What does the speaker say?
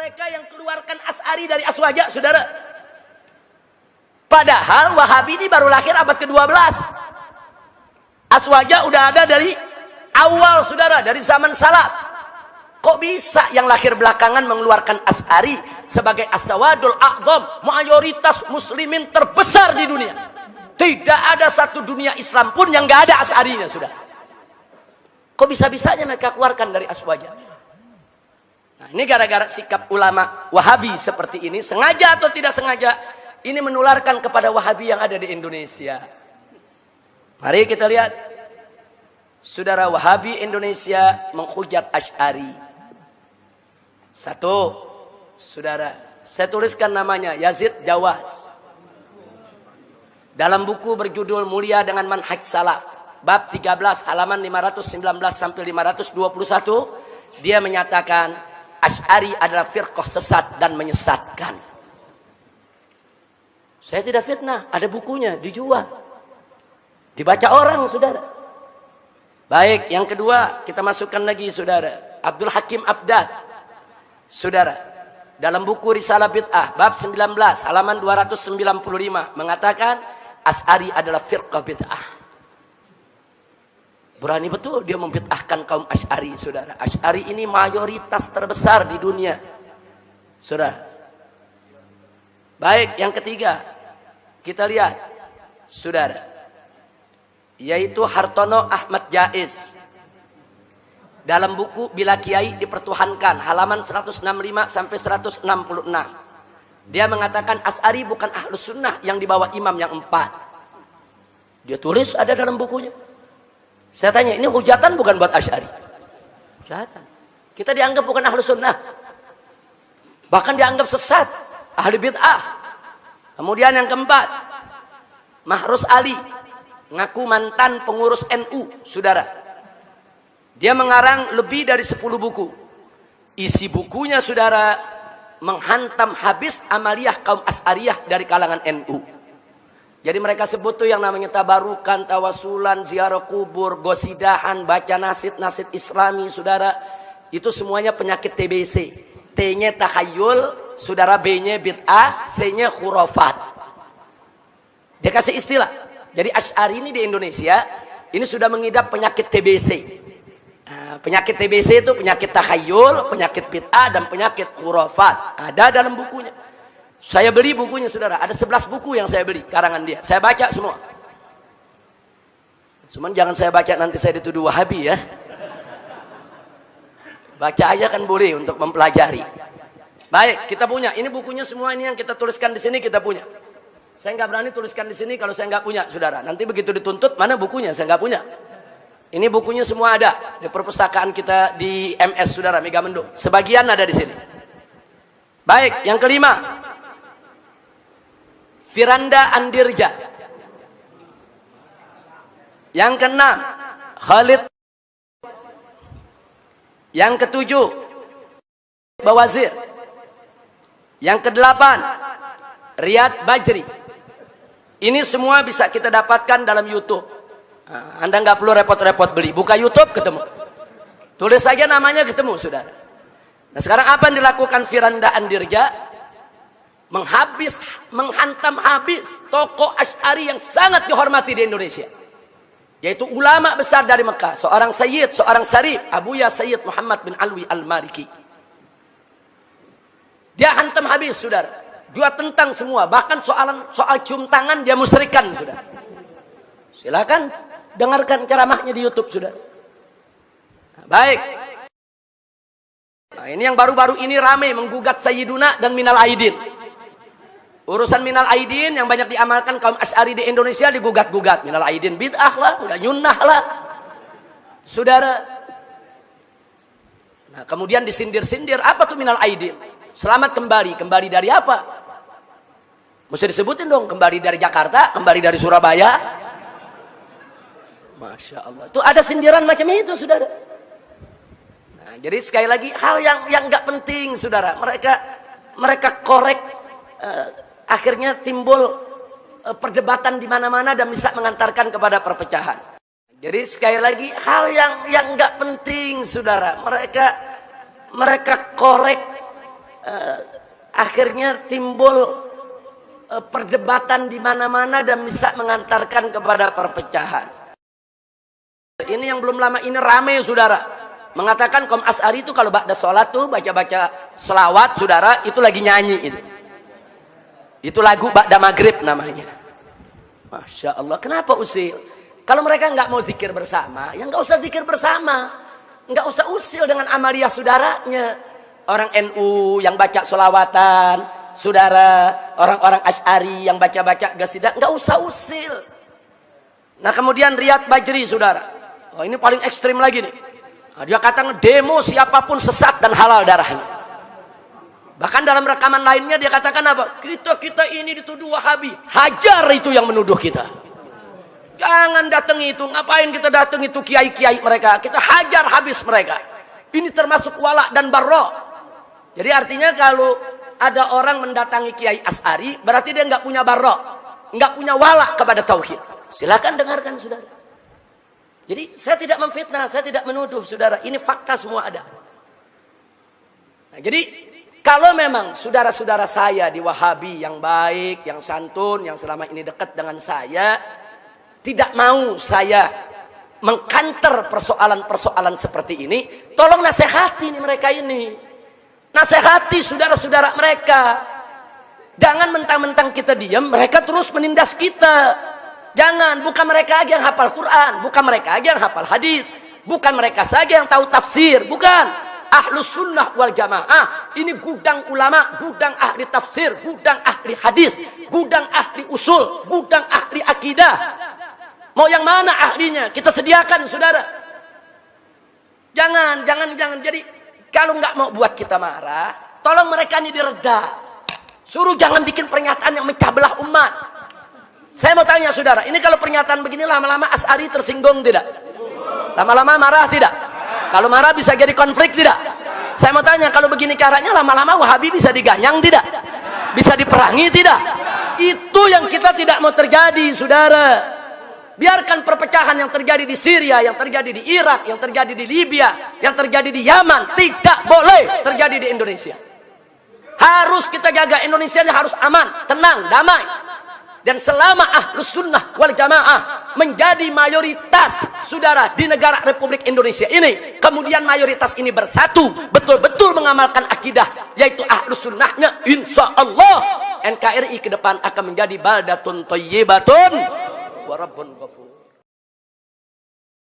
mereka yang keluarkan Asy'ari dari Aswaja, saudara. Padahal Wahabi ini baru lahir abad ke-12. Aswaja udah ada dari awal, saudara, dari zaman salaf. Kok bisa yang lahir belakangan mengeluarkan Asy'ari sebagai as-sawadul a'zam, mayoritas muslimin terbesar di dunia? Tidak ada satu dunia Islam pun yang gak ada Asy'arinya, saudara. Kok bisa-bisanya mereka keluarkan dari Aswaja? Nah, ini gara-gara sikap ulama Wahabi seperti ini, sengaja atau tidak sengaja, ini menularkan kepada Wahabi yang ada di Indonesia. Mari kita lihat. Saudara, Wahabi Indonesia menghujat Asy'ari. Satu, saudara, saya tuliskan namanya, Yazid Jawas. Dalam buku berjudul Mulia dengan Manhaj Salaf, bab 13 halaman 519 sampai 521, dia menyatakan Asy'ari adalah firqah sesat dan menyesatkan. Saya tidak fitnah, ada bukunya, dijual. Dibaca orang, saudara. Baik, yang kedua, kita masukkan lagi, saudara. Abdul Hakim Abdad. Saudara, dalam buku Risalah Bid'ah, bab 19, halaman 295, mengatakan Asy'ari adalah firqah bid'ah. Berani betul dia membid'ahkan kaum Asy'ari, saudara. Asy'ari ini mayoritas terbesar di dunia, saudara. Baik, yang ketiga, kita lihat, saudara, yaitu Hartono Ahmad Jaiz. Dalam buku Bila Kiai Dipertuhankan, halaman 165 sampai 166. Dia mengatakan Asy'ari bukan ahlus sunnah yang dibawa imam yang 4. Dia tulis, ada dalam bukunya. Saya tanya, ini hujatan bukan buat Asy'ari? Hujatan. Kita dianggap bukan ahlus sunnah. Bahkan dianggap sesat, ahli bid'ah. Kemudian yang keempat, Mahrus Ali, ngaku mantan pengurus NU, saudara. Dia mengarang lebih dari 10 buku. Isi bukunya, saudara, menghantam habis amaliyah kaum Asy'ariyah dari kalangan NU. Jadi mereka sebut tuh yang namanya tabarukan, tawasulan, ziarah kubur, gosidahan, baca nasid-nasid Islami, saudara. Itu semuanya penyakit TBC. T-nya tahayul, saudara, B-nya bid'ah, C-nya khurafat. Dia kasih istilah. Jadi Asy'ari ini di Indonesia, ini sudah mengidap penyakit TBC. Nah, penyakit TBC itu penyakit tahayul, penyakit bid'ah, dan penyakit khurafat. Ada dalam bukunya. Saya beli bukunya, saudara. Ada 11 buku yang saya beli, karangan dia. Saya baca semua. Cuman jangan saya baca, nanti saya dituduh Wahabi ya. Baca aja kan boleh untuk mempelajari. Baik, kita punya. Ini bukunya semua, ini yang kita tuliskan di sini kita punya. Saya nggak berani tuliskan di sini kalau saya nggak punya, saudara. Nanti begitu dituntut, mana bukunya? Saya nggak punya. Ini bukunya semua ada di perpustakaan kita di MS, saudara, Megamendung. Sebagian ada di sini. Baik, yang kelima, Firanda Andirja. Yang keenam, Khalid. Yang ketujuh, Bawazir. Yang kedelapan, Riyad Bajri. Ini semua bisa kita dapatkan dalam YouTube. Nah, Anda nggak perlu repot-repot beli. Buka YouTube ketemu. Tulis saja namanya ketemu, saudara. Nah, sekarang apa yang dilakukan Firanda Andirja? Menghantam habis tokoh Asy'ari yang sangat dihormati di Indonesia, yaitu ulama besar dari Mekah, seorang Sayyid, seorang Syarif, Abuya Sayyid Muhammad bin Alwi Al-Maliki. Dia hantam habis, saudara. Dia tentang semua, bahkan soal cium tangan dia musyrikan, saudara. Silakan dengarkan ceramahnya di YouTube, saudara. Nah, baik. Nah, ini yang baru-baru ini ramai menggugat Sayyiduna dan Minal Aidin. Urusan Minal Aidin yang banyak diamalkan kaum Asy'ari di Indonesia digugat-gugat. Minal Aidin bid'ah lah, enggak nyunnah lah, saudara. Nah, kemudian disindir-sindir, apa tuh Minal Aidin? Selamat kembali. Kembali dari apa? Mesti disebutin dong. Kembali dari Jakarta, kembali dari Surabaya. Masya Allah. Tuh ada sindiran macam itu, saudara. Nah, jadi sekali lagi hal yang nggak penting, saudara. Mereka korek. Akhirnya timbul perdebatan di mana-mana dan bisa mengantarkan kepada perpecahan. Jadi sekali lagi hal yang nggak penting, saudara. Mereka korek akhirnya timbul perdebatan di mana-mana dan bisa mengantarkan kepada perpecahan. Ini yang belum lama ini rame, saudara, mengatakan kaum Asy'ari itu kalau ba'da sholat tuh baca-baca selawat, saudara, itu lagi nyanyi itu lagu ba'da maghrib namanya. Masya Allah, kenapa usil? Kalau mereka nggak mau zikir bersama, ya nggak usah zikir bersama, nggak usah usil dengan amaliyah saudaranya. Orang NU yang baca selawatan, saudara, orang-orang Asy'ari yang baca-baca qasidah, nggak usah usil. Nah kemudian Riyad Bajri, saudara, oh ini paling ekstrim lagi nih. Nah, dia kata demo siapapun sesat dan halal darahnya. Bahkan dalam rekaman lainnya dia katakan apa? Kita ini dituduh Wahabi, hajar itu yang menuduh kita. Jangan datang itu, ngapain kita datang itu kiai-kiai mereka? Kita hajar habis mereka. Ini termasuk wala dan barra. Jadi artinya kalau ada orang mendatangi Kiai Asy'ari, berarti dia nggak punya barra, nggak punya wala kepada tauhid. Silakan dengarkan, saudara. Jadi saya tidak memfitnah, saya tidak menuduh, saudara. Ini fakta semua ada. Nah, jadi kalau memang saudara-saudara saya di Wahabi yang baik, yang santun, yang selama ini dekat dengan saya, tidak mau saya mengkanter persoalan-persoalan seperti ini, tolong nasihati mereka ini. Nasihati saudara-saudara mereka. Jangan mentang-mentang kita diam, mereka terus menindas kita. Jangan, bukan mereka aja yang hafal Quran, bukan mereka aja yang hafal hadis, bukan mereka saja yang tahu tafsir, bukan. Ahlus sunnah wal jamaah, ini gudang ulama, gudang ahli tafsir, gudang ahli hadis, gudang ahli usul, gudang ahli akidah. Mau yang mana ahlinya? Kita sediakan, saudara. Jangan. Jadi kalau nggak mau buat kita marah, tolong mereka ini direda. Suruh jangan bikin pernyataan yang mecah belah umat. Saya mau tanya, saudara, ini kalau pernyataan begini lama-lama Asy'ari tersinggung tidak? Lama-lama marah tidak? Kalau marah bisa jadi konflik tidak? Saya mau tanya, kalau begini caranya lama-lama Wahabi bisa diganyang tidak? Bisa diperangi tidak? Itu yang kita tidak mau terjadi, saudara. Biarkan perpecahan yang terjadi di Syria, yang terjadi di Irak, yang terjadi di Libya, yang terjadi di Yaman, tidak boleh terjadi di Indonesia. Harus kita jaga Indonesia ini harus aman, tenang, damai. Dan selama Ahlus Sunnah wal Jamaah menjadi mayoritas, saudara, di negara Republik Indonesia ini, kemudian mayoritas ini bersatu, betul-betul mengamalkan akidah, yaitu Ahlus Sunnahnya, insya Allah NKRI ke depan akan menjadi baldatun thayyibatun wa rabbun ghafur.